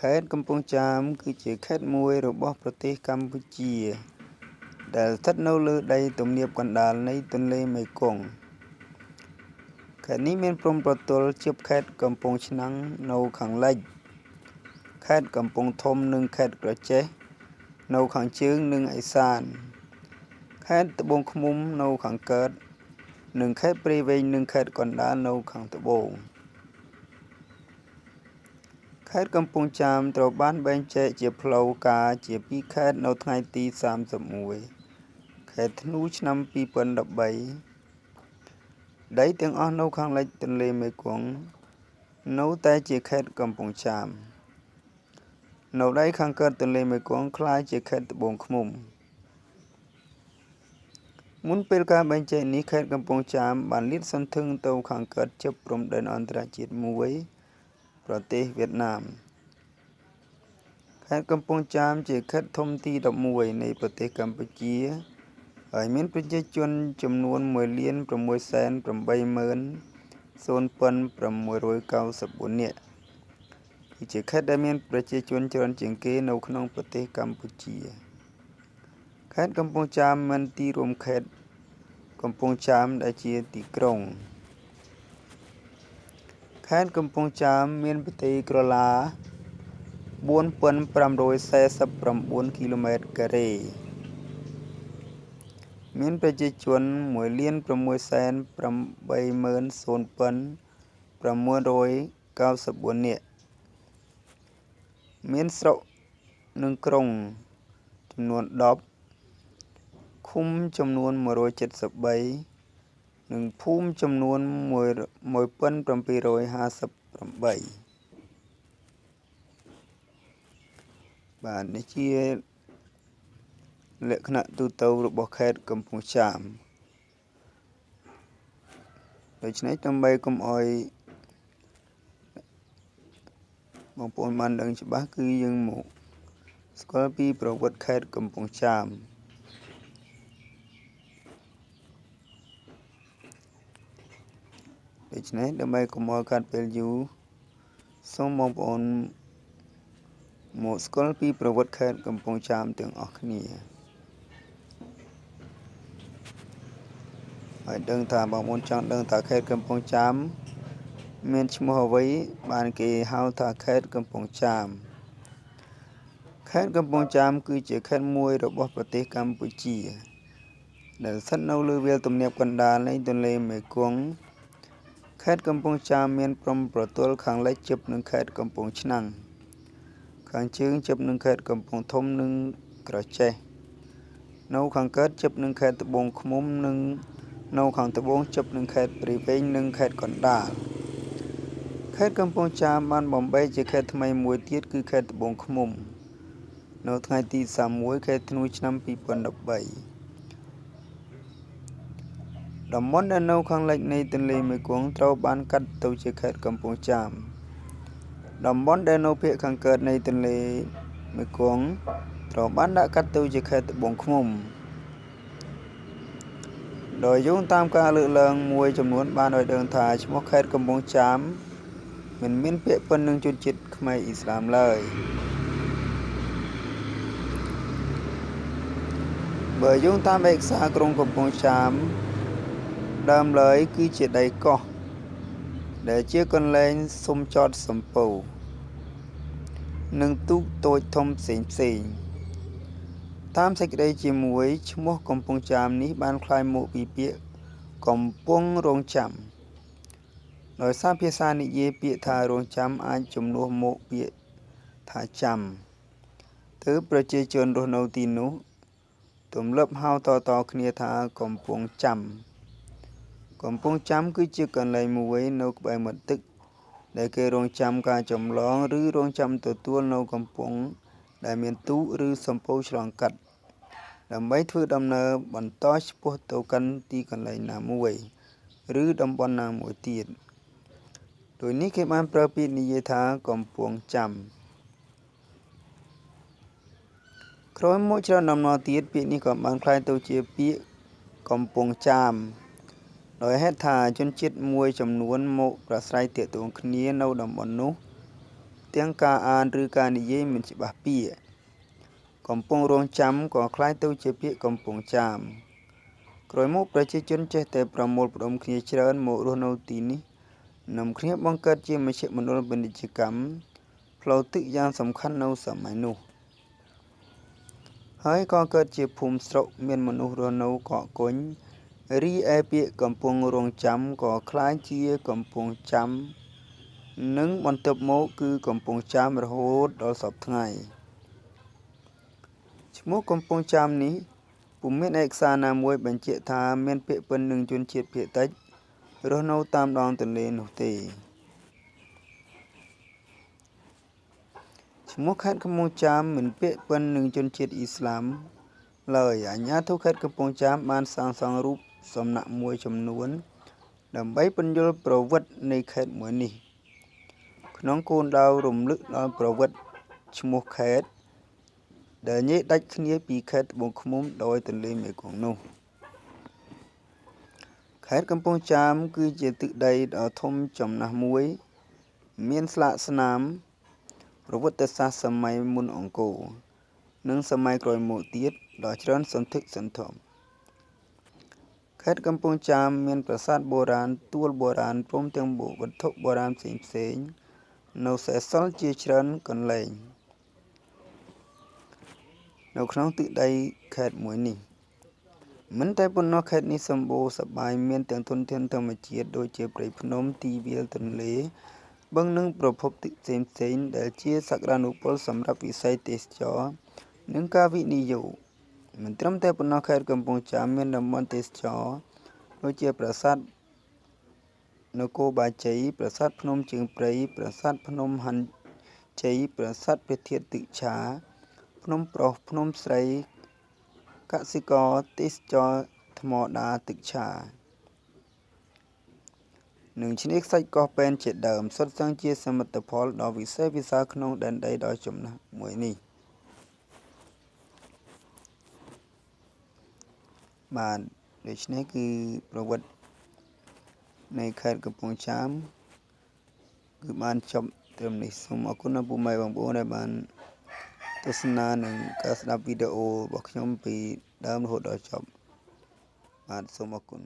ខេត្តកំពង់ចាមគឺជាខេត្តមួយរបស់ប្រទេសកម្ពុជាដែលស្ថិតនៅលើដីទំនាបកណ្ដាលនៃទន្លេមេគង្គខេត្តនេះមានព្រំប្រទល់ជាប់ខេត្តកំពង់ឆ្នាំងនៅខាងលិចខេត្តកំពង់ធំនិងខេត្តក្រចេះនៅខាងជើងនិងឦសានខេត្តត្បូងឃ្មុំនៅខាងកើតនិងខេត្តព្រៃវែងនិងខេត្តកណ្ដាលនៅខាងត្បូងខេត្តកំពង់ចាមត្រូវបានបែងចែកជាផ្លូវការជា2ខេត្តនៅថ្ងៃទី31ខែធ្នូឆ្នាំ2013ដីទាំងអស់នៅខាងលិចទន្លេមេគង្គនៅតែជាខេត្តកំពង់ចាមនៅដីខាងកើតទន្លេមេគង្គក្លាយជាខេត្តត្បូងឃ្មុំមុនពេលការបែងចែកនេះខេត្តកំពង់ចាមបានលាតសន្ធឹងទៅខាងកើតជាប់ព្រំដែនអន្តរជាតិមួយប្រទេសវៀតណាមខេត្តកំពង់ចាមជាខេត្តធំទី11នៃប្រទេសកម្ពុជាហើយមានប្រជាជនចំនួន 1,680,694 នាក់គឺជាខេត្តដែលមានប្រជាជនច្រើនជាងគេនៅក្នុងប្រទេសកម្ពុជាខេត្តកំពង់ចាមមានទីរួមខេត្តកំពង់ចាមដែលជាទីក្រុងខេត្តកំពង់ចាមមានផ្ទៃក្រឡា 4,549 គីឡូម៉ែត្រការ៉េមានប្រជាជន 1,680,994 នាក់មានស្រុកនិងក្រុងចំនួន10ឃុំចំនួន173និងភូមិចំនួន1758បាទនេះជាលក្ខណៈទូទៅរបស់ខេត្តកំពង់ចាមដូច្នេះដើម្បីកុំឲ្យបងប្អូនបានដឹងច្បាស់គឺយើងមកស្គាល់ពីប្រវត្តិខេត្តកំពង់ចាមដូច្នេះដើម្បីកុំឲ្យខាត់ពេលយូរសូមបងប្អូនមកស្គាល់ពីប្រវត្តិខេត្តកំពង់ចាមទាំងអស់គ្នាហើយដឹងថាបងប្អូនចង់ដឹងថាខេត្តកំពង់ចាមមានឈ្មោះអ្វីបានគេហៅថាខេត្តកំពង់ចាមខេត្តកំពង់ចាមគឺជាខេត្តមួយរបស់ប្រទេសកម្ពុជាដែលស្ថិតនៅលើវាលទំនាបកណ្ដាលនៃទន្លេមេគង្គខេត្តកំពង់ចាមមានព្រំប្រទល់ខាងលិចជិតនឹងខេត្តកំពង់ឆ្នាំងខាងជើងជិតនឹងខេត្តកំពង់ធំនិងក្រចេះនៅខាងកើតជិតនឹងខេត្តត្បូងឃ្មុំនិងនៅខាងត្បូងជិតនឹងខេត្តព្រៃវែងនិងខេត្តកណ្ដាលខេត្តកំពង់ចាមបានបំបែកជាខេត្តថ្មីមួយទៀតគឺខេត្តត្បូងឃ្មុំនៅថ្ងៃទី31ខែធ្នូឆ្នាំ2013តំបន់ដែលនៅខាងលិចនៃទន្លេមេគង្គត្រូវបានកាត់ទៅជាខេត្តកំពង់ចាមតំបន់ដែលនៅភាគខាងកើតនៃទន្លេមេគង្គត្រូវបានដាក់កាត់ទៅជាខេត្តត្បូងឃ្មុំដោយយោងតាមការលើកឡើងមួយចំនួនបានឲ្យដឹងថាឈ្មោះខេត្តកំពង់ចាមមិនមានពាក្យពេននឹងជនជាតិខ្មែរអ៊ីស្លាមឡើយបើយោងតាមឯកសារក្រុងកំពង់ចាមដើមឡើយគឺជាដីកោះដែលជាកន្លែងសុំចតសំពៅនិងទូកតូចធំផ្សេងតាមសេចក្តីជាមួយឈ្មោះកំពង់ចាមនេះបានក្លាយមកពីពាក្យកំពង់រង់ចាំដោយសារភាសានិយាយពាក្យថារង់ចាំអាចជំនួសមកពាក្យថាចាំទើបប្រជាជនរស់នៅទីនោះទម្លាប់ហៅតៗគ្នាថាកំពង់ចាំកំពង់ចាំគឺជាកន្លែងមួយនៅក្បែរមាត់ទឹកដែលគេរង់ចាំការចម្លងឬរង់ចាំទទួលនៅកំពង់ដែលមានទូកឬសំពៅឆ្លងកាត់ដើម្បីធ្វើដំណើរបន្តឆ្ពោះទៅកាន់ទីកន្លែងណាមួយឬតំបន់ណាមួយទៀតដោយនេះគេបានប្រើពាក្យនិយាយថាកំពង់ចាំក្រោយមកច្រើនដំណរទៀតពាក្យនេះក៏បានក្លាយទៅជាពាក្យកំពង់ចាមដោយហេតុថាជនជាតិមួយចំនួនមកប្រាស្រ័យទាក់ទងគ្នានៅតំបន់នោះ ទាំងការអានឬការនិយាយមិនច្បាស់ពាក្យកំពុងរងចាំក៏คล้ายទៅជាពាក្យកំពុងចាំក្រោយមកប្រជាជនចេះតែប្រមូលផ្ដុំគ្នាច្រើនមករស់នៅទីនេះនាំគ្នាបង្កើតជាមជ្ឈមណ្ឌលពាណិជ្ជកម្មផ្លូវទឹកយ៉ាងសំខាន់នៅសម័យនោះហើយក៏កើតជាភូមិស្រុកមានមនុស្សរស់នៅកកកុញរីឯពាក្យកំពុងរងចាំក៏คล้ายជាកំពុងចាំនិងបន្ទាប់មកគឺកំពុងចាំរហូតដល់សព្វថ្ងៃឈ្មោះកំពុងចាំនេះពុំមានឯកសារណាមួយបញ្ជាក់ថាមានពាក្យពេញនឹងជនជាតិភាគតិចរស់នៅតាមដងទន្លេនោះទេឈ្មោះខេត្តកំពង់ចាមមិនពាក្យពេញនឹងជនជាតិអ៊ីស្លាមឡើយអាជ្ញាធរខេត្តកំពង់ចាមបានសាងសង់រូបសំណាកមួយចំនួនដើម្បីពន្យល់ប្រវត្តិនៃខេត្តមួយនេះក្នុងគោលដៅរំលឹកដល់ប្រវត្តិឈ្មោះខេត្តដែលញែកដាច់គ្នាពីខេត្តត្បូងឃ្មុំដោយទន្លេមេគង្គនោះខេត្តកំពង់ចាមគឺជាទឹកដីដ៏ធំចំណាស់មួយមានស្លាកស្នាមប្រវត្តិសាស្ត្រសម័យមុនអង្គរនិងសម័យក្រោយមកទៀតដ៏ច្រើនសន្ធឹកសន្ធាប់ខេត្តកំពង់ចាមមានប្រាសាទបុរាណទួលបុរាណព្រមទាំងវត្ថុបុរាណផ្សេងៗនៅសេសសល់ជាច្រើនកន្លែងនៅក្នុងទឹកដីខេត្តមួយនេះមិនតែប៉ុណ្ណោះខេត្តនេះសម្បូរសប្បាយមានទាំងធនធានធម្មជាតិដូចជាព្រៃភ្នំទីវាលទន្លេបឹងនិងប្រភពទឹកផ្សេងៗដែលជាសក្តានុពលសម្រាប់វិស័យទេសចរណ៍និងការវិនិយោគមិនត្រឹមតែប៉ុណ្ណោះខេត្តកំពង់ចាមមានតំបន់ទេសចរណ៍ដូចជាប្រាសាទនគរបាជ័យប្រាសាទភ្នំជើងព្រៃប្រាសាទភ្នំហាន់ជ័យប្រាសាទព្រះធាតុទឹកឆាភ្នំប្រុសភ្នំស្រីកសិករទេសចរថ្មដាទឹកឆានិងឆ្នេរខ្សាច់កោះពេនជាដើមសុទ្ធសឹងជាសមិទ្ធផលដ៏វិសេសវិសាលក្នុងដែនដីដ៏ចំណាស់មួយនេះបាទដូច្នេះគឺប្រវត្តិនៃខេត្តកំពង់ចាមគឺបានចប់ត្រឹមនេះសូមអរគុណដល់ពុកម៉ែបងប្អូនដែលបានទស្សនានិងការស្ដាប់វីដេអូរបស់ខ្ញុំពីដើមរហូតដល់ចប់បាទសូមអរគុណ